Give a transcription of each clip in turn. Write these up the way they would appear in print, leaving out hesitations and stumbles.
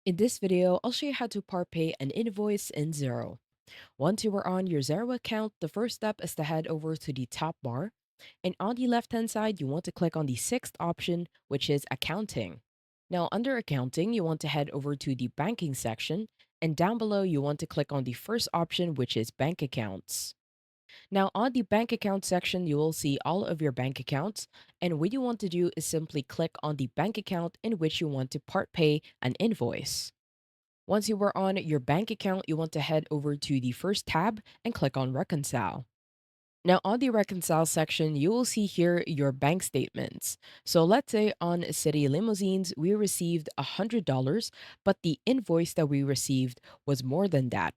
In this video, I'll show you how to part pay an invoice in Xero. Once you are on your Xero account, the first step is to head over to the top bar. And on the left-hand side, you want to click on the sixth option, which is Accounting. Now, under Accounting, you want to head over to the Banking section. And down below, you want to click on the first option, which is Bank Accounts. Now, on the bank account section, you will see all of your bank accounts. And what you want to do is simply click on the bank account in which you want to part pay an invoice. Once you are on your bank account, you want to head over to the first tab and click on Reconcile. Now, on the Reconcile section, you will see here your bank statements. So, let's say on City Limousines, we received $100, but the invoice that we received was more than that.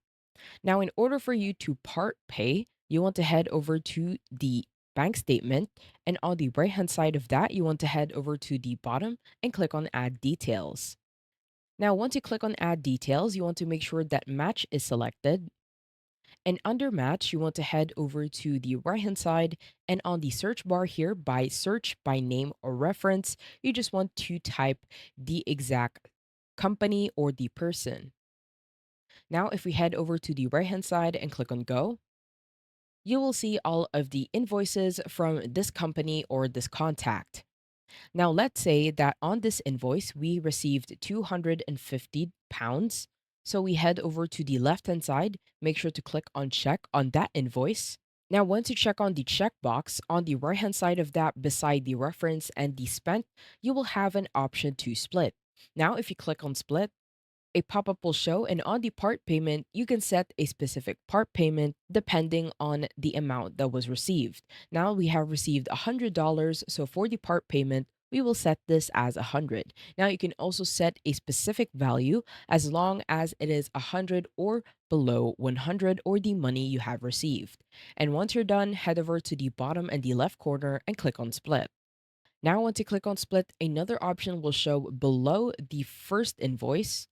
Now, in order for you to part pay, you want to head over to the bank statement. And on the right hand side of that, you want to head over to the bottom and click on Add Details. Now, once you click on Add Details, you want to make sure that Match is selected. And under Match, you want to head over to the right-hand side. And on the search bar here, by search by name or reference, you just want to type the exact company or the person. Now, if we head over to the right-hand side and click on Go, you will see all of the invoices from this company or this contact. Now, let's say that on this invoice, we received £250. So we head over to the left hand side, make sure to click on check on that invoice. Now, once you check on the checkbox on the right hand side of that, beside the reference and the spent, you will have an option to split. Now, if you click on split, a pop-up will show, and on the part payment, you can set a specific part payment depending on the amount that was received. Now we have received $100, so for the part payment, we will set this as 100. Now you can also set a specific value as long as it is 100 or below 100 or the money you have received. And once you're done, head over to the bottom and the left corner and click on split. Now once you click on split, another option will show below the first invoice,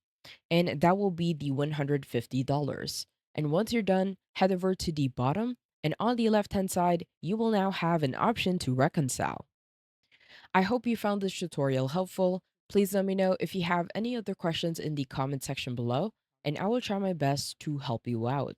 and that will be the $150. And once you're done, head over to the bottom, and on the left hand side, you will now have an option to reconcile. I hope you found this tutorial helpful. Please let me know if you have any other questions in the comment section below, and I will try my best to help you out.